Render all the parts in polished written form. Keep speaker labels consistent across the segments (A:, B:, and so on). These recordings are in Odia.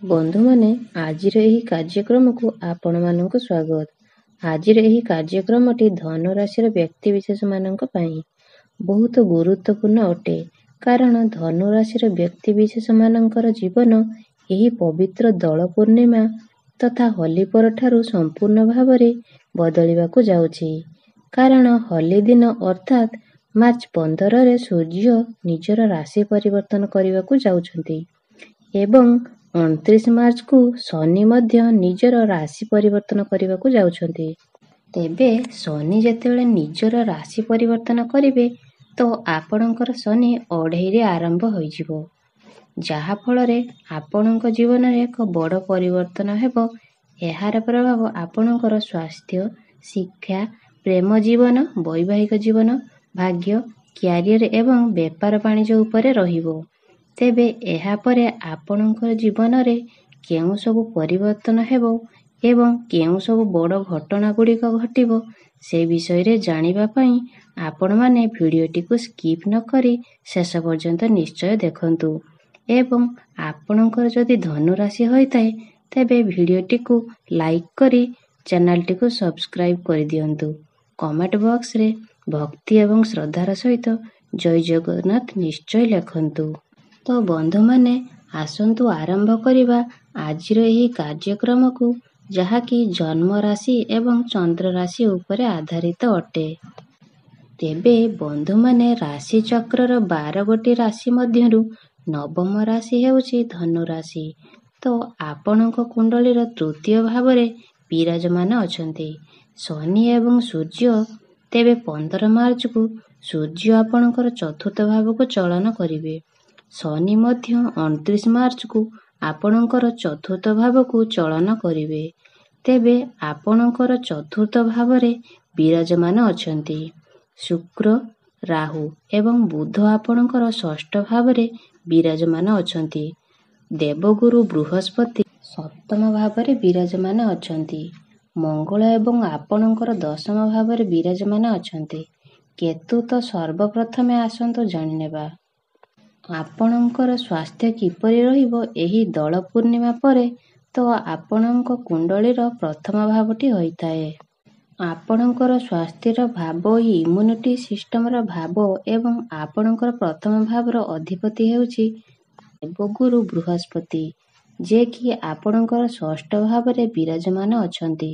A: ବନ୍ଧୁମାନେ, ଆଜିର ଏହି କାର୍ଯ୍ୟକ୍ରମକୁ ଆପଣମାନଙ୍କୁ ସ୍ୱାଗତ। ଆଜିର ଏହି କାର୍ଯ୍ୟକ୍ରମଟି ଧନୁରାଶିର ବ୍ୟକ୍ତିବିଶେଷମାନଙ୍କ ପାଇଁ ବହୁତ ଗୁରୁତ୍ୱପୂର୍ଣ୍ଣ ଅଟେ। କାରଣ ଧନୁରାଶିର ବ୍ୟକ୍ତିବିଶେଷମାନଙ୍କର ଜୀବନ ଏହି ପବିତ୍ର ଦୋଳ ପୂର୍ଣ୍ଣିମା ତଥା ହୋଲି ପରଠାରୁ ସମ୍ପୂର୍ଣ୍ଣ ଭାବରେ ବଦଳିବାକୁ ଯାଉଛି। କାରଣ ହୋଲି ଦିନ ଅର୍ଥାତ୍ ମାର୍ଚ୍ଚ 15ରେ ସୂର୍ଯ୍ୟ ନିଜର ରାଶି ପରିବର୍ତ୍ତନ କରିବାକୁ ଯାଉଛନ୍ତି ଏବଂ 29 ମାର୍ଚ୍ଚକୁ ଶନି ମଧ୍ୟ ନିଜର ରାଶି ପରିବର୍ତ୍ତନ କରିବାକୁ ଯାଉଛନ୍ତି। ତେବେ ଶନି ଯେତେବେଳେ ନିଜର ରାଶି ପରିବର୍ତ୍ତନ କରିବେ ତ ଆପଣଙ୍କର ଶନି ଅଢ଼େଇରେ ଆରମ୍ଭ ହୋଇଯିବ, ଯାହାଫଳରେ ଆପଣଙ୍କ ଜୀବନରେ ଏକ ବଡ଼ ପରିବର୍ତ୍ତନ ହେବ। ଏହାର ପ୍ରଭାବ ଆପଣଙ୍କର ସ୍ୱାସ୍ଥ୍ୟ, ଶିକ୍ଷା, ପ୍ରେମ ଜୀବନ, ବୈବାହିକ ଜୀବନ, ଭାଗ୍ୟ, କ୍ୟାରିୟର ଏବଂ ବେପାର ବାଣିଜ୍ୟ ଉପରେ ରହିବ। ତେବେ ଏହାପରେ ଆପଣଙ୍କ ଜୀବନରେ କେଉଁ ସବୁ ପରିବର୍ତ୍ତନ ହେବ ଏବଂ କେଉଁ ସବୁ ବଡ଼ ଘଟଣା ଗୁଡ଼ିକ ଘଟିବ, ସେ ବିଷୟରେ ଜାଣିବା ପାଇଁ ଆପଣମାନେ ଭିଡ଼ିଓଟିକୁ ସ୍କିପ୍ ନ କରି ଶେଷ ପର୍ଯ୍ୟନ୍ତ ନିଶ୍ଚୟ ଦେଖନ୍ତୁ ଏବଂ ଆପଣଙ୍କର ଯଦି ଧନୁରାଶି ହୋଇଥାଏ ତେବେ ଭିଡ଼ିଓଟିକୁ ଲାଇକ୍ କରି ଚ୍ୟାନେଲଟିକୁ ସବସ୍କ୍ରାଇବ୍ କରିଦିଅନ୍ତୁ। କମେଣ୍ଟ ବକ୍ସରେ ଭକ୍ତି ଏବଂ ଶ୍ରଦ୍ଧାର ସହିତ ଜୟ ଜଗନ୍ନାଥ ନିଶ୍ଚୟ ଲେଖନ୍ତୁ। ତ ବନ୍ଧୁମାନେ, ଆସନ୍ତୁ ଆରମ୍ଭ କରିବା ଆଜିର ଏହି କାର୍ଯ୍ୟକ୍ରମକୁ, ଯାହାକି ଜନ୍ମ ରାଶି ଏବଂ ଚନ୍ଦ୍ର ରାଶି ଉପରେ ଆଧାରିତ ଅଟେ। ତେବେ ବନ୍ଧୁମାନେ, ରାଶି ଚକ୍ରର 12ଗୋଟି ରାଶି ମଧ୍ୟରୁ ନବମ ରାଶି ହେଉଛି ଧନୁରାଶି। ତ ଆପଣଙ୍କ କୁଣ୍ଡଳୀର ତୃତୀୟ ଭାବରେ ବିରାଜମାନ ଅଛନ୍ତି ଶନି ଏବଂ ସୂର୍ଯ୍ୟ। ତେବେ 15 ମାର୍ଚ୍ଚକୁ ସୂର୍ଯ୍ୟ ଆପଣଙ୍କର ଚତୁର୍ଥ ଭାବକୁ ଚଳନ କରିବେ। ଶନି ମଧ୍ୟ 29 ମାର୍ଚ୍ଚକୁ ଆପଣଙ୍କର ଚତୁର୍ଥ ଭାବକୁ ଚଳନ କରିବେ। ତେବେ ଆପଣଙ୍କର ଚତୁର୍ଥ ଭାବରେ ବିରାଜମାନ ଅଛନ୍ତି ଶୁକ୍ର, ରାହୁ ଏବଂ ବୁଧ ଆପଣଙ୍କର ଷଷ୍ଠ ଭାବରେ ବିରାଜମାନ ଅଛନ୍ତି। ଦେବଗୁରୁ ବୃହସ୍ପତି ସପ୍ତମ ଭାବରେ ବିରାଜମାନ ଅଛନ୍ତି। ମଙ୍ଗଳ ଏବଂ ଆପଣଙ୍କର ଦଶମ ଭାବରେ ବିରାଜମାନ ଅଛନ୍ତି। କେତୁ ତ ସର୍ବପ୍ରଥମେ ଆସନ୍ତୁ ଜାଣିନେବା ଆପଣଙ୍କର ସ୍ୱାସ୍ଥ୍ୟ କିପରି ରହିବ ଏହି ଦୋଳ ପୂର୍ଣ୍ଣିମା ପରେ। ତ ଆପଣଙ୍କ କୁଣ୍ଡଳୀର ପ୍ରଥମ ଭାବଟି ହୋଇଥାଏ ଆପଣଙ୍କର ସ୍ୱାସ୍ଥ୍ୟର ଭାବ, ଇମ୍ୟୁନିଟି ସିଷ୍ଟମର ଭାବ ଏବଂ ଆପଣଙ୍କର ପ୍ରଥମ ଭାବର ଅଧିପତି ହେଉଛି ଦେବଗୁରୁ ବୃହସ୍ପତି, ଯେ କି ଆପଣଙ୍କର ଷଷ୍ଠ ଭାବରେ ବିରାଜମାନ ଅଛନ୍ତି।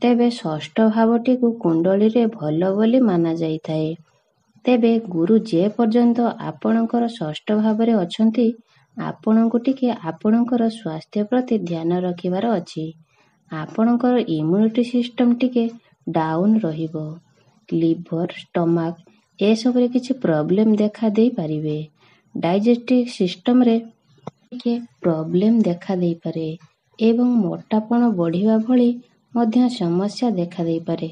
A: ତେବେ ଷଷ୍ଠ ଭାବଟିକୁ କୁଣ୍ଡଳୀରେ ଭଲ ବୋଲି ମାନାଯାଇଥାଏ। ତେବେ ଗୁରୁ ଯେ ପର୍ଯ୍ୟନ୍ତ ଆପଣଙ୍କର ଷଷ୍ଠ ଭାବରେ ଅଛନ୍ତି, ଆପଣଙ୍କୁ ଟିକେ ଆପଣଙ୍କର ସ୍ୱାସ୍ଥ୍ୟ ପ୍ରତି ଧ୍ୟାନ ରଖିବାର ଅଛି। ଆପଣଙ୍କର ଇମ୍ୟୁନିଟି ସିଷ୍ଟମ ଟିକେ ଡାଉନ୍ ରହିବ। ଲିଭର, ଷ୍ଟମାକ୍ ଏସବୁରେ କିଛି ପ୍ରୋବ୍ଲେମ ଦେଖା ଦେଇପାରିବେ। ଡାଇଜେଷ୍ଟିଭ ସିଷ୍ଟମରେ ଟିକେ ପ୍ରୋବ୍ଲେମ ଦେଖା ଦେଇପାରେ ଏବଂ ମୋଟାପଣ ବଢ଼ିବା ଭଳି ମଧ୍ୟ ସମସ୍ୟା ଦେଖା ଦେଇପାରେ।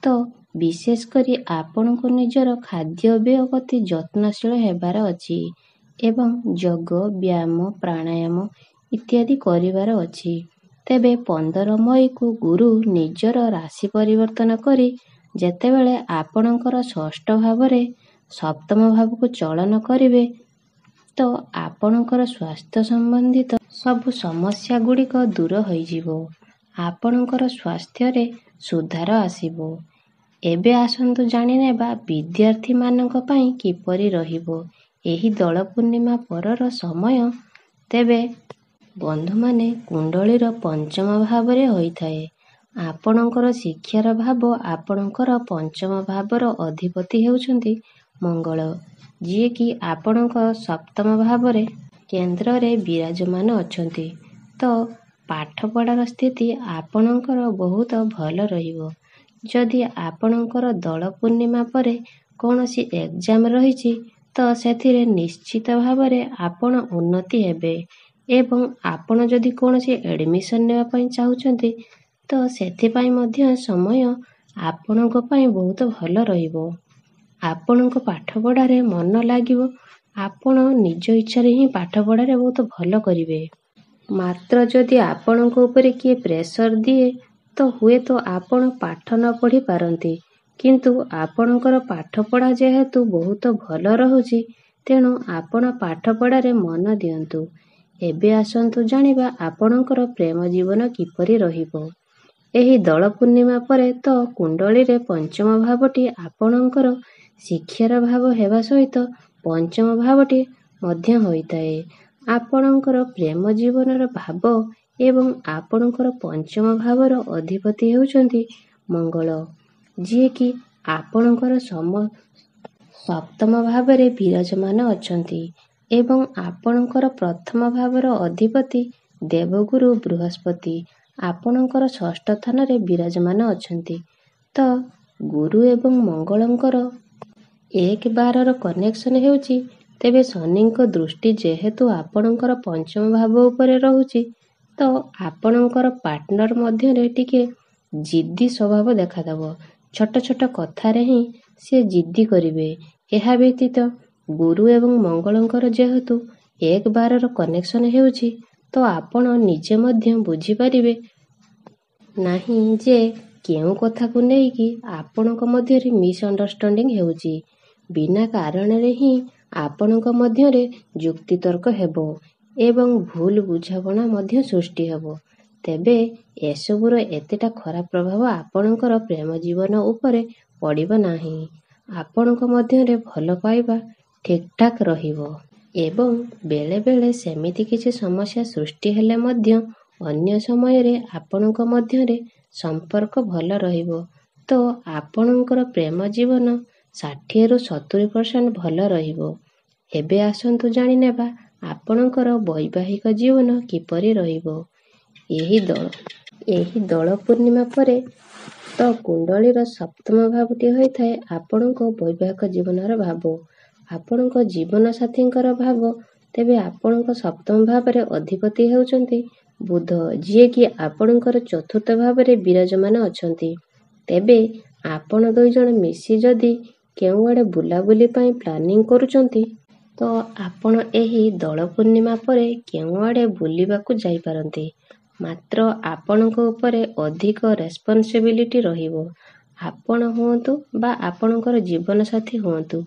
A: ତ ବିଶେଷ କରି ଆପଣଙ୍କୁ ନିଜର ଖାଦ୍ୟପେୟ ପ୍ରତି ଯତ୍ନଶୀଳ ହେବାର ଅଛି ଏବଂ ଯୋଗ, ବ୍ୟାୟାମ, ପ୍ରାଣାୟାମ ଇତ୍ୟାଦି କରିବାର ଅଛି। ତେବେ 15 ମଇକୁ ଗୁରୁ ନିଜର ରାଶି ପରିବର୍ତ୍ତନ କରି ଯେତେବେଳେ ଆପଣଙ୍କର ଷଷ୍ଠ ଭାବରେ ସପ୍ତମ ଭାବକୁ ଚଳନ କରିବେ, ତ ଆପଣଙ୍କର ସ୍ୱାସ୍ଥ୍ୟ ସମ୍ବନ୍ଧିତ ସବୁ ସମସ୍ୟା ଗୁଡ଼ିକ ଦୂର ହୋଇଯିବ। ଆପଣଙ୍କର ସ୍ୱାସ୍ଥ୍ୟରେ ସୁଧାର ଆସିବ। ଏବେ ଆସନ୍ତୁ ଜାଣିନେବା ବିଦ୍ୟାର୍ଥୀମାନଙ୍କ ପାଇଁ କିପରି ରହିବ ଏହି ଦୋଳ ପୂର୍ଣ୍ଣିମା ପରର ସମୟ। ତେବେ ବନ୍ଧୁମାନେ, କୁଣ୍ଡଳୀର ପଞ୍ଚମ ଭାବରେ ହୋଇଥାଏ ଆପଣଙ୍କର ଶିକ୍ଷାର ଭାବ। ଆପଣଙ୍କର ପଞ୍ଚମ ଭାବର ଅଧିପତି ହେଉଛନ୍ତି ମଙ୍ଗଳ, ଯିଏକି ଆପଣଙ୍କ ସପ୍ତମ ଭାବରେ କେନ୍ଦ୍ରରେ ବିରାଜମାନ ଅଛନ୍ତି। ତ ପାଠପଢ଼ାର ସ୍ଥିତି ଆପଣଙ୍କର ବହୁତ ଭଲ ରହିବ। ଯଦି ଆପଣଙ୍କର ଦୋଳ ପୂର୍ଣ୍ଣିମା ପରେ କୌଣସି ଏକ୍ଜାମ ରହିଛି ତ ସେଥିରେ ନିଶ୍ଚିତ ଭାବରେ ଆପଣ ଉନ୍ନତି ହେବେ ଏବଂ ଆପଣ ଯଦି କୌଣସି ଆଡ଼ମିସନ ନେବା ପାଇଁ ଚାହୁଁଛନ୍ତି ତ ସେଥିପାଇଁ ମଧ୍ୟ ସମୟ ଆପଣଙ୍କ ପାଇଁ ବହୁତ ଭଲ ରହିବ। ଆପଣଙ୍କ ପାଠପଢ଼ାରେ ମନ ଲାଗିବ। ଆପଣ ନିଜ ଇଚ୍ଛାରେ ହିଁ ପାଠପଢ଼ାରେ ବହୁତ ଭଲ କରିବେ। ମାତ୍ର ଯଦି ଆପଣଙ୍କ ଉପରେ କିଏ ପ୍ରେସର ଦିଏ ତ ହୁଏତ ଆପଣ ପାଠ ନ ପଢ଼ି ପାରନ୍ତି। କିନ୍ତୁ ଆପଣଙ୍କର ପାଠପଢ଼ା ଯେହେତୁ ବହୁତ ଭଲ ରହୁଛି, ତେଣୁ ଆପଣ ପାଠପଢ଼ାରେ ମନ ଦିଅନ୍ତୁ ଏବେ ଆସନ୍ତୁ ଜାଣିବା ଆପଣଙ୍କର ପ୍ରେମ ଜୀବନ କିପରି ରହିବ। ଏହି ଦୋଳ ପୂର୍ଣ୍ଣିମା ପରେ ତ କୁଣ୍ଡଳୀରେ ପଞ୍ଚମ ଭାବଟି ଆପଣଙ୍କର ଶିକ୍ଷାର ଭାବ ହେବା ସହିତ ପଞ୍ଚମ ଭାବଟି ମଧ୍ୟ ହୋଇଥାଏ। ଆପଣଙ୍କର ପ୍ରେମ ଜୀବନର ଭାବ ଏବଂ ଆପଣଙ୍କର ପଞ୍ଚମ ଭାବର ଅଧିପତି ହେଉଛନ୍ତି ମଙ୍ଗଳ, ଯିଏକି ଆପଣଙ୍କର ସପ୍ତମ ଭାବରେ ବିରାଜମାନ ଅଛନ୍ତି ଏବଂ ଆପଣଙ୍କର ପ୍ରଥମ ଭାବର ଅଧିପତି ଦେବଗୁରୁ ବୃହସ୍ପତି ଆପଣଙ୍କର ଷଷ୍ଠ ସ୍ଥାନରେ ବିରାଜମାନ ଅଛନ୍ତି। ତ ଗୁରୁ ଏବଂ ମଙ୍ଗଳଙ୍କର 1-12ର କନେକ୍ସନ ହେଉଛି, ତେବେ ଶନିଙ୍କ ଦୃଷ୍ଟି ଯେହେତୁ ଆପଣଙ୍କର ପଞ୍ଚମ ଭାବ ଉପରେ ରହୁଛି, ତ ଆପଣଙ୍କର ପାର୍ଟନର ମଧ୍ୟରେ ଟିକେ ଜିଦ୍ଦି ସ୍ୱଭାବ ଦେଖାଦେବ। ଛୋଟ ଛୋଟ କଥାରେ ହିଁ ସେ ଜିଦ୍ଦି କରିବେ। ଏହା ବ୍ୟତୀତ ଗୁରୁ ଏବଂ ମଙ୍ଗଳଙ୍କର ଯେହେତୁ 1-12ର କନେକ୍ସନ ହେଉଛି, ତ ଆପଣ ନିଜେ ମଧ୍ୟ ବୁଝିପାରିବେ ନାହିଁ ଯେ କେଉଁ କଥାକୁ ନେଇକି ଆପଣଙ୍କ ମଧ୍ୟରେ ମିସ୍ଅଣ୍ଡରଷ୍ଟାଣ୍ଡିଂ ହେଉଛି। ବିନା କାରଣରେ ହିଁ ଆପଣଙ୍କ ମଧ୍ୟରେ ଯୁକ୍ତିତର୍କ ହେବ ଏବଂ ଭୁଲ ବୁଝାମଣା ମଧ୍ୟ ସୃଷ୍ଟି ହେବ। ତେବେ ଏସବୁର ଏତେଟା ଖରାପ ପ୍ରଭାବ ଆପଣଙ୍କର ପ୍ରେମ ଜୀବନ ଉପରେ ପଡ଼ିବ ନାହିଁ। ଆପଣଙ୍କ ମଧ୍ୟରେ ଭଲ ପାଇବା ଠିକଠାକ୍ ରହିବ ଏବଂ ବେଳେବେଳେ ସେମିତି କିଛି ସମସ୍ୟା ସୃଷ୍ଟି ହେଲେ ମଧ୍ୟ ଅନ୍ୟ ସମୟରେ ଆପଣଙ୍କ ମଧ୍ୟରେ ସମ୍ପର୍କ ଭଲ ରହିବ। ତ ଆପଣଙ୍କର ପ୍ରେମ ଜୀବନ 60ରୁ 70% ଭଲ ରହିବ। ଏବେ ଆସନ୍ତୁ ଜାଣିନେବା ଆପଣଙ୍କର ବୈବାହିକ ଜୀବନ କିପରି ରହିବ। ଏହି ଦୋଳ ପୂର୍ଣ୍ଣିମା ପରେ ତ କୁଣ୍ଡଳୀର ସପ୍ତମ ଭାବଟି ହୋଇଥାଏ ଆପଣଙ୍କ ବୈବାହିକ ଜୀବନର ଭାବ, ଆପଣଙ୍କ ଜୀବନ ସାଥୀଙ୍କର ଭାବ। ତେବେ ଆପଣଙ୍କ ସପ୍ତମ ଭାବରେ ଅଧିପତି ହେଉଛନ୍ତି ବୁଧ, ଯିଏକି ଆପଣଙ୍କର ଚତୁର୍ଥ ଭାବରେ ବିରାଜମାନ ଅଛନ୍ତି। ତେବେ ଆପଣ ଦୁଇଜଣ ମିଶି ଯଦି କେଉଁଆଡ଼େ ବୁଲାବୁଲି ପାଇଁ ପ୍ଲାନିଂ କରୁଛନ୍ତି, ତ ଆପଣ ଏହି ଦୋଳ ପୂର୍ଣ୍ଣିମା ପରେ କେଉଁଆଡ଼େ ବୁଲିବାକୁ ଯାଇପାରନ୍ତି। ମାତ୍ର ଆପଣଙ୍କ ଉପରେ ଅଧିକ ରେସ୍ପନ୍ସିବିଲିଟି ରହିବ। ଆପଣ ହୁଅନ୍ତୁ ବା ଆପଣଙ୍କର ଜୀବନସାଥୀ ହୁଅନ୍ତୁ,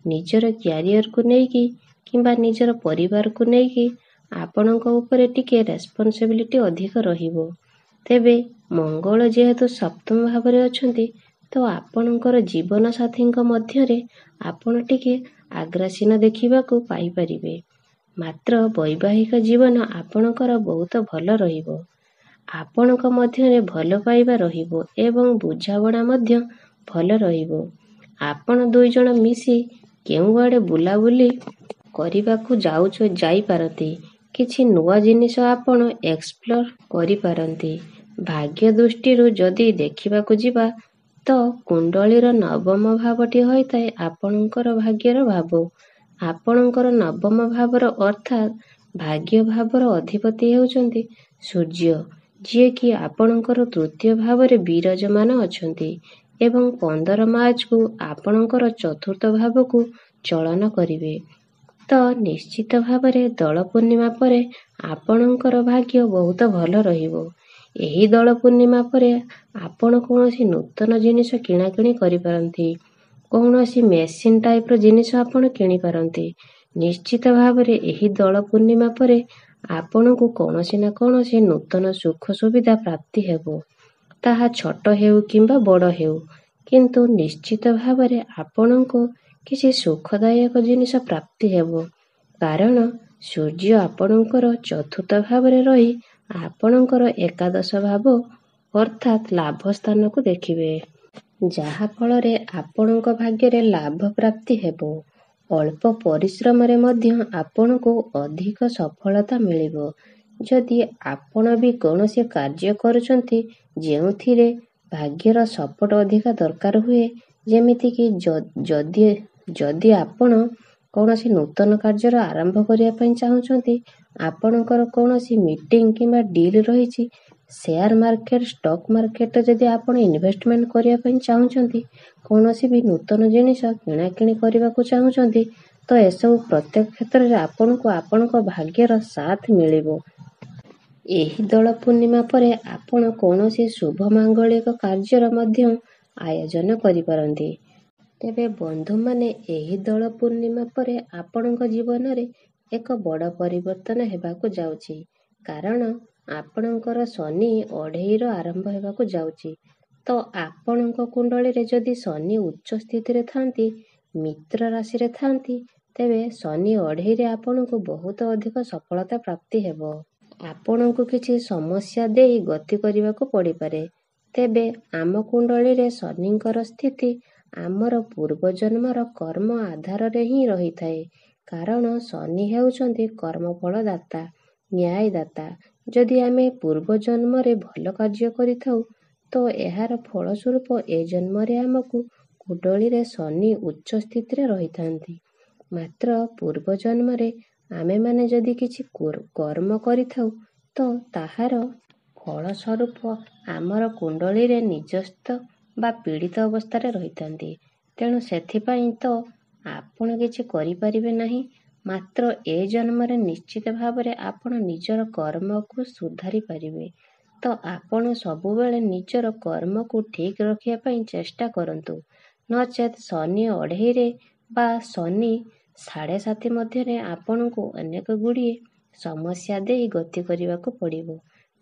A: ନିଜର କ୍ୟାରିୟରକୁ ନେଇକି କିମ୍ବା ନିଜର ପରିବାରକୁ ନେଇକି ଆପଣଙ୍କ ଉପରେ ଟିକେ ରେସ୍ପନ୍ସିବିଲିଟି ଅଧିକ ରହିବ। ତେବେ ମଙ୍ଗଳ ଯେହେତୁ ସପ୍ତମ ଭାବରେ ଅଛନ୍ତି, ତ ଆପଣଙ୍କର ଜୀବନସାଥୀଙ୍କ ମଧ୍ୟରେ ଆପଣ ଟିକେ ଆଗ୍ରାସୀନ ଦେଖିବାକୁ ପାଇପାରିବେ। ମାତ୍ର ବୈବାହିକ ଜୀବନ ଆପଣଙ୍କର ବହୁତ ଭଲ ରହିବ। ଆପଣଙ୍କ ମଧ୍ୟରେ ଭଲ ପାଇବା ରହିବ ଏବଂ ବୁଝାମଣା ମଧ୍ୟ ଭଲ ରହିବ। ଆପଣ ଦୁଇଜଣ ମିଶି କେଉଁଆଡ଼େ ବୁଲାବୁଲି କରିବାକୁ ଯାଇପାରନ୍ତି। କିଛି ନୂଆ ଜିନିଷ ଆପଣ ଏକ୍ସପ୍ଲୋର କରିପାରନ୍ତି। ଭାଗ୍ୟ ଦୃଷ୍ଟିରୁ ଯଦି ଦେଖିବାକୁ ଯିବା, ତ କୁଣ୍ଡଳୀର ନବମ ଭାବଟି ହୋଇଥାଏ ଆପଣଙ୍କର ଭାଗ୍ୟର ଭାବ। ଆପଣଙ୍କର ନବମ ଭାବର ଅର୍ଥାତ୍ ଭାଗ୍ୟ ଭାବର ଅଧିପତି ହେଉଛନ୍ତି ସୂର୍ଯ୍ୟ, ଯିଏକି ଆପଣଙ୍କର ତୃତୀୟ ଭାବରେ ବିରାଜମାନ ଅଛନ୍ତି ଏବଂ 15 ମାର୍ଚ୍ଚକୁ ଆପଣଙ୍କର ଚତୁର୍ଥ ଭାବକୁ ଚଳନ କରିବେ। ତ ନିଶ୍ଚିତ ଭାବରେ ଦୋଳ ପୂର୍ଣ୍ଣିମା ପରେ ଆପଣଙ୍କର ଭାଗ୍ୟ ବହୁତ ଭଲ ରହିବ। ଏହି ଦୋଳ ପୂର୍ଣ୍ଣିମା ପରେ ଆପଣ କୌଣସି ନୂତନ ଜିନିଷ କିଣାକିଣି କରିପାରନ୍ତି। କୌଣସି ମେସିନ୍ ଟାଇପର ଜିନିଷ ଆପଣ କିଣିପାରନ୍ତି। ନିଶ୍ଚିତ ଭାବରେ ଏହି ଦୋଳ ପୂର୍ଣ୍ଣିମା ପରେ ଆପଣଙ୍କୁ କୌଣସି ନା କୌଣସି ନୂତନ ସୁଖ ସୁବିଧା ପ୍ରାପ୍ତି ହେବ। ତାହା ଛୋଟ ହେଉ କିମ୍ବା ବଡ଼ ହେଉ, କିନ୍ତୁ ନିଶ୍ଚିତ ଭାବରେ ଆପଣଙ୍କୁ କିଛି ସୁଖଦାୟକ ଜିନିଷ ପ୍ରାପ୍ତି ହେବ। କାରଣ ସୂର୍ଯ୍ୟ ଆପଣଙ୍କର ଚତୁର୍ଥ ଭାବରେ ରହି ଆପଣଙ୍କର ଏକାଦଶ ଭାବ ଅର୍ଥାତ୍ ଲାଭ ସ୍ଥାନକୁ ଦେଖିବେ। ଯାହା ଫଳରେ ଆପଣଙ୍କ ଭାଗ୍ୟରେ ଲାଭ ପ୍ରାପ୍ତି ହେବ। ଅଳ୍ପ ପରିଶ୍ରମରେ ମଧ୍ୟ ଆପଣଙ୍କୁ ଅଧିକ ସଫଳତା ମିଳିବ। ଯଦି ଆପଣ ବି କୌଣସି କାର୍ଯ୍ୟ କରୁଛନ୍ତି ଯେଉଁଥିରେ ଭାଗ୍ୟର ସପୋର୍ଟ ଅଧିକା ଦରକାର ହୁଏ, ଯେମିତିକି ଯଦି ଆପଣ କୌଣସି ନୂତନ କାର୍ଯ୍ୟର ଆରମ୍ଭ କରିବା ପାଇଁ ଚାହୁଁଛନ୍ତି, ଆପଣଙ୍କର କୌଣସି ମିଟିଂ କିମ୍ବା ଡିଲ୍ ରହିଛି, ସେୟାର ମାର୍କେଟ, ଷ୍ଟକ୍ ମାର୍କେଟରେ ଯଦି ଆପଣ ଇନଭେଷ୍ଟମେଣ୍ଟ କରିବା ପାଇଁ ଚାହୁଁଛନ୍ତି, କୌଣସି ବି ନୂତନ ଜିନିଷ କିଣାକିଣି କରିବାକୁ ଚାହୁଁଛନ୍ତି, ତ ଏସବୁ ପ୍ରତ୍ୟେକ କ୍ଷେତ୍ରରେ ଆପଣଙ୍କୁ ଆପଣଙ୍କ ଭାଗ୍ୟର ସାଥ ମିଳିବ। ଏହି ଦୋଳ ପୂର୍ଣ୍ଣିମା ପରେ ଆପଣ କୌଣସି ଶୁଭ ମାଙ୍ଗଳିକ କାର୍ଯ୍ୟର ମଧ୍ୟ ଆୟୋଜନ କରିପାରନ୍ତି। ତେବେ ବନ୍ଧୁମାନେ, ଏହି ଦୋଳ ପୂର୍ଣ୍ଣିମା ପରେ ଆପଣଙ୍କ ଜୀବନରେ ଏକ ବଡ଼ ପରିବର୍ତ୍ତନ ହେବାକୁ ଯାଉଛି। କାରଣ ଆପଣଙ୍କର ଶନି ଅଢ଼େଇର ଆରମ୍ଭ ହେବାକୁ ଯାଉଛି। ତ ଆପଣଙ୍କ କୁଣ୍ଡଳୀରେ ଯଦି ଶନି ଉଚ୍ଚ ସ୍ଥିତିରେ ଥାନ୍ତି, ମିତ୍ର ରାଶିରେ ଥାନ୍ତି, ତେବେ ଶନି ଅଢ଼େଇରେ ଆପଣଙ୍କୁ ବହୁତ ଅଧିକ ସଫଳତା ପ୍ରାପ୍ତି ହେବ। ଆପଣଙ୍କୁ କିଛି ସମସ୍ୟା ଦେଇ ଗତି କରିବାକୁ ପଡ଼ିପାରେ। ତେବେ ଆମ କୁଣ୍ଡଳୀରେ ଶନିଙ୍କର ସ୍ଥିତି ଆମର ପୂର୍ବଜନ୍ମର କର୍ମ ଆଧାରରେ ହିଁ ରହିଥାଏ। କାରଣ ଶନି ହେଉଛନ୍ତି କର୍ମଫଳଦାତା, ନ୍ୟାୟଦାତା। ଯଦି ଆମେ ପୂର୍ବଜନ୍ମରେ ଭଲ କାର୍ଯ୍ୟ କରିଥାଉ, ତ ଏହାର ଫଳସ୍ୱରୂପ ଏ ଜନ୍ମରେ ଆମକୁ କୁଣ୍ଡଳୀରେ ଶନି ଉଚ୍ଚ ସ୍ଥିତିରେ ରହିଥାନ୍ତି। ମାତ୍ର ପୂର୍ବଜନ୍ମରେ ଆମେମାନେ ଯଦି କିଛି କର୍ମ କରିଥାଉ, ତ ତାହାର ଫଳସ୍ୱରୂପ ଆମର କୁଣ୍ଡଳୀରେ ନିଜସ୍ଥ ବା ପୀଡ଼ିତ ଅବସ୍ଥାରେ ରହିଥାନ୍ତି। ତେଣୁ ସେଥିପାଇଁ ତ ଆପଣ କିଛି କରିପାରିବେ ନାହିଁ। ମାତ୍ର ଏ ଜନ୍ମରେ ନିଶ୍ଚିତ ଭାବରେ ଆପଣ ନିଜର କର୍ମକୁ ସୁଧାରି ପାରିବେ। ତ ଆପଣ ସବୁବେଳେ ନିଜର କର୍ମକୁ ଠିକ୍ ରଖିବା ପାଇଁ ଚେଷ୍ଟା କରନ୍ତୁ। ନଚେତ୍ ଶନି ଅଢ଼େଇରେ ବା ଶନି 7.5 ମଧ୍ୟରେ ଆପଣଙ୍କୁ ଅନେକ ଗୁଡ଼ିଏ ସମସ୍ୟା ଦେଇ ଗତି କରିବାକୁ ପଡ଼ିବ।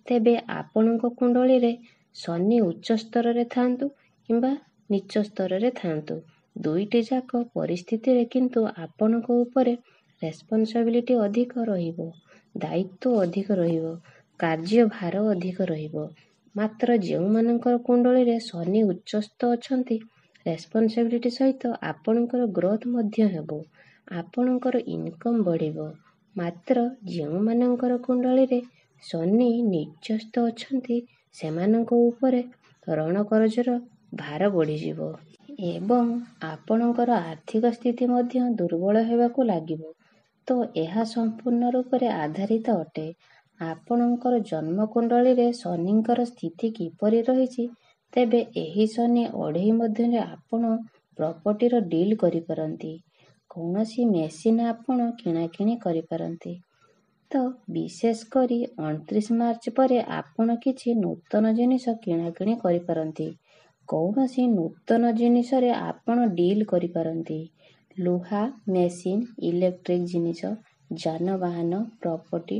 A: ତେବେ ଆପଣଙ୍କ କୁଣ୍ଡଳୀରେ ଶନି ଉଚ୍ଚ ସ୍ତରରେ ଥାନ୍ତୁ କିମ୍ବା ନିଚ ସ୍ତରରେ ଥାନ୍ତୁ, ଦୁଇଟି ଯାକ ପରିସ୍ଥିତିରେ କିନ୍ତୁ ଆପଣଙ୍କ ଉପରେ ରେସ୍ପନ୍ସିବିଲିଟି ଅଧିକ ରହିବ, ଦାୟିତ୍ୱ ଅଧିକ ରହିବ, କାର୍ଯ୍ୟଭାର ଅଧିକ ରହିବ। ମାତ୍ର ଯେଉଁମାନଙ୍କର କୁଣ୍ଡଳୀରେ ଶନି ଉଚ୍ଚସ୍ଥ ଅଛନ୍ତି, ରେସ୍ପନ୍ସିବିଲିଟି ସହିତ ଆପଣଙ୍କର ଗ୍ରୋଥ୍ ମଧ୍ୟ ହେବ, ଆପଣଙ୍କର ଇନକମ୍ ବଢ଼ିବ। ମାତ୍ର ଯେଉଁମାନଙ୍କର କୁଣ୍ଡଳୀରେ ଶନି ନିଚସ୍ଥ ଅଛନ୍ତି, ସେମାନଙ୍କ ଉପରେ ଋଣକର୍ଜର ଭାର ବଢ଼ିଯିବ ଏବଂ ଆପଣଙ୍କର ଆର୍ଥିକ ସ୍ଥିତି ମଧ୍ୟ ଦୁର୍ବଳ ହେବାକୁ ଲାଗିବ। ତ ଏହା ସମ୍ପୂର୍ଣ୍ଣ ରୂପରେ ଆଧାରିତ ଅଟେ ଆପଣଙ୍କର ଜନ୍ମକୁଣ୍ଡଳୀରେ ଶନିଙ୍କର ସ୍ଥିତି କିପରି ରହିଛି। ତେବେ ଏହି ଶନି ଅଢ଼େଇ ମଧ୍ୟରେ ଆପଣ ପ୍ରପର୍ଟିର ଡିଲ୍ କରିପାରନ୍ତି, କୌଣସି ମେସିନ୍ ଆପଣ କିଣାକିଣି କରିପାରନ୍ତି। ତ ବିଶେଷ କରି 29 ମାର୍ଚ୍ଚ ପରେ ଆପଣ କିଛି ନୂତନ ଜିନିଷ କିଣାକିଣି କରିପାରନ୍ତି। କୌଣସି ନୂତନ ଜିନିଷରେ ଆପଣ ଡିଲ୍ କରିପାରନ୍ତି। ଲୁହା, ମେସିନ୍, ଇଲେକ୍ଟ୍ରିକ୍ ଜିନିଷ, ଯାନବାହନ, ପ୍ରପର୍ଟି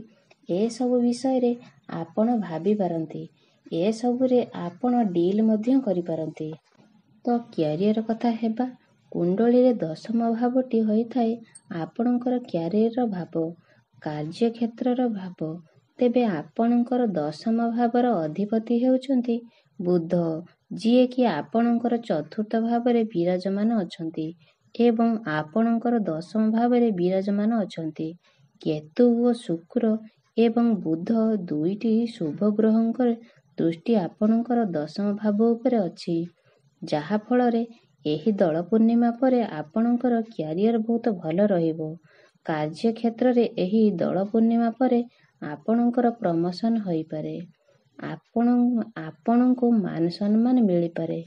A: ଏସବୁ ବିଷୟରେ ଆପଣ ଭାବିପାରନ୍ତି। ଏସବୁରେ ଆପଣ ଡିଲ୍ ମଧ୍ୟ କରିପାରନ୍ତି। ତ କ୍ୟାରିୟର କଥା ହେବା, କୁଣ୍ଡଳୀରେ ଦଶମ ଭାବଟି ହୋଇଥାଏ ଆପଣଙ୍କର କ୍ୟାରିୟର ଭାବ, କାର୍ଯ୍ୟକ୍ଷେତ୍ରର ଭାବ। ତେବେ ଆପଣଙ୍କର ଦଶମ ଭାବର ଅଧିପତି ହେଉଛନ୍ତି ବୁଧ, ଯିଏକି ଆପଣଙ୍କର ଚତୁର୍ଥ ଭାବରେ ବିରାଜମାନ ଅଛନ୍ତି ଏବଂ ଆପଣଙ୍କର ଦଶମ ଭାବରେ ବିରାଜମାନ ଅଛନ୍ତି। କେତୁ ଓ ଶୁକ୍ର ଏବଂ ବୁଧ ଦୁଇଟି ଶୁଭ ଗ୍ରହଙ୍କର ଦୃଷ୍ଟି ଆପଣଙ୍କର ଦଶମ ଭାବ ଉପରେ ଅଛି, ଯାହାଫଳରେ ଏହି ଦୋଳ ପୂର୍ଣ୍ଣିମା ପରେ ଆପଣଙ୍କର କ୍ୟାରିୟର ବହୁତ ଭଲ ରହିବ। କାର୍ଯ୍ୟକ୍ଷେତ୍ରରେ ଏହି ଦୋଳ ପୂର୍ଣ୍ଣିମା ପରେ ଆପଣଙ୍କର ପ୍ରମୋସନ ହୋଇପାରେ, ଆପଣଙ୍କୁ ମାନ ସମ୍ମାନ ମିଳିପାରେ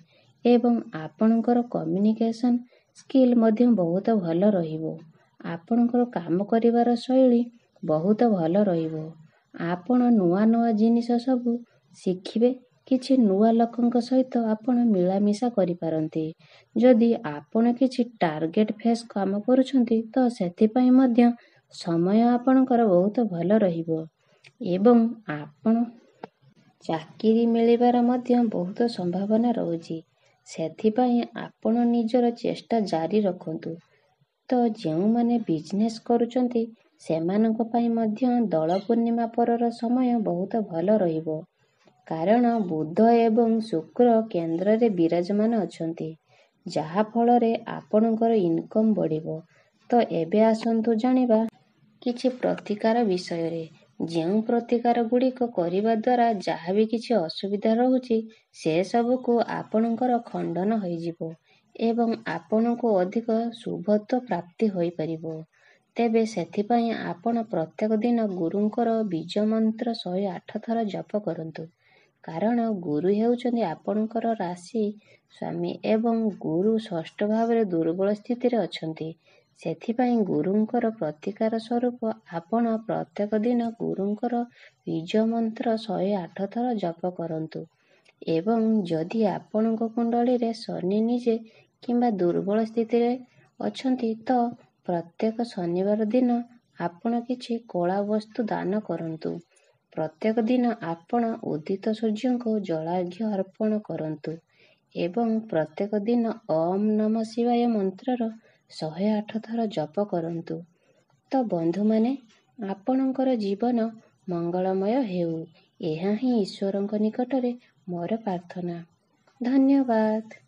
A: ଏବଂ ଆପଣଙ୍କର କମ୍ୟୁନିକେସନ୍ ସ୍କିଲ୍ ମଧ୍ୟ ବହୁତ ଭଲ ରହିବ। ଆପଣଙ୍କର କାମ କରିବାର ଶୈଳୀ ବହୁତ ଭଲ ରହିବ। ଆପଣ ନୂଆ ନୂଆ ଜିନିଷ ସବୁ ଶିଖିବେ। କିଛି ନୂଆ ଲୋକଙ୍କ ସହିତ ଆପଣ ମିଳାମିଶା କରିପାରନ୍ତି। ଯଦି ଆପଣ କିଛି ଟାର୍ଗେଟ୍ ଫେସ୍ କାମ କରୁଛନ୍ତି, ତ ସେଥିପାଇଁ ମଧ୍ୟ ସମୟ ଆପଣଙ୍କର ବହୁତ ଭଲ ରହିବ ଏବଂ ଆପଣ ଚାକିରି ମିଳିବାର ମଧ୍ୟ ବହୁତ ସମ୍ଭାବନା ରହୁଛି। ସେଥିପାଇଁ ଆପଣ ନିଜର ଚେଷ୍ଟା ଜାରି ରଖନ୍ତୁ। ତ ଯେଉଁମାନେ ବିଜନେସ୍ କରୁଛନ୍ତି, ସେମାନଙ୍କ ପାଇଁ ମଧ୍ୟ ଦୋଳ ପୂର୍ଣ୍ଣିମା ପରର ସମୟ ବହୁତ ଭଲ ରହିବ। କାରଣ ବୁଧ ଏବଂ ଶୁକ୍ର କେନ୍ଦ୍ରରେ ବିରାଜମାନ ଅଛନ୍ତି, ଯାହାଫଳରେ ଆପଣଙ୍କର ଇନକମ୍ ବଢ଼ିବ। ତ ଏବେ ଆସନ୍ତୁ ଜାଣିବା କିଛି ପ୍ରତିକାର ବିଷୟରେ। ଯେଉଁ ପ୍ରତିକାର ଗୁଡ଼ିକ କରିବା ଦ୍ୱାରା ଯାହା ବି କିଛି ଅସୁବିଧା ରହୁଛି, ସେସବୁକୁ ଆପଣଙ୍କର ଖଣ୍ଡନ ହୋଇଯିବ ଏବଂ ଆପଣଙ୍କୁ ଅଧିକ ଶୁଭତ୍ୱ ପ୍ରାପ୍ତି ହୋଇପାରିବ। ତେବେ ସେଥିପାଇଁ ଆପଣ ପ୍ରତ୍ୟେକ ଦିନ ଗୁରୁଙ୍କର ବୀଜ ମନ୍ତ୍ର 108 ଥର ଜପ କରନ୍ତୁ। କାରଣ ଗୁରୁ ହେଉଛନ୍ତି ଆପଣଙ୍କର ରାଶି ସ୍ୱାମୀ ଏବଂ ଗୁରୁ ଷଷ୍ଠ ଭାବରେ ଦୁର୍ବଳ ସ୍ଥିତିରେ ଅଛନ୍ତି। ସେଥିପାଇଁ ଗୁରୁଙ୍କର ପ୍ରତିକାର ସ୍ୱରୂପ ଆପଣ ପ୍ରତ୍ୟେକ ଦିନ ଗୁରୁଙ୍କର ବୀଜ ମନ୍ତ୍ର 108 ଥର ଜପ କରନ୍ତୁ। ଏବଂ ଯଦି ଆପଣଙ୍କ କୁଣ୍ଡଳୀରେ ଶନି ନିଜେ କିମ୍ବା ଦୁର୍ବଳ ସ୍ଥିତିରେ ଅଛନ୍ତି, ତ ପ୍ରତ୍ୟେକ ଶନିବାର ଦିନ ଆପଣ କିଛି କଳା ବସ୍ତୁ ଦାନ କରନ୍ତୁ। ପ୍ରତ୍ୟେକ ଦିନ ଆପଣ ଉଦିତ ସୂର୍ଯ୍ୟଙ୍କୁ ଜଳାର୍ଘ୍ୟ ଅର୍ପଣ କରନ୍ତୁ ଏବଂ ପ୍ରତ୍ୟେକ ଦିନ ଓମ୍ ନମଃ ଶିବାୟ ମନ୍ତ୍ରର 108 ଥର ଜପ କରନ୍ତୁ। ତ ବନ୍ଧୁମାନେ, ଆପଣଙ୍କର ଜୀବନ ମଙ୍ଗଳମୟ ହେଉ, ଏହା ହିଁ ଈଶ୍ୱରଙ୍କ ନିକଟରେ ମୋର ପ୍ରାର୍ଥନା। ଧନ୍ୟବାଦ।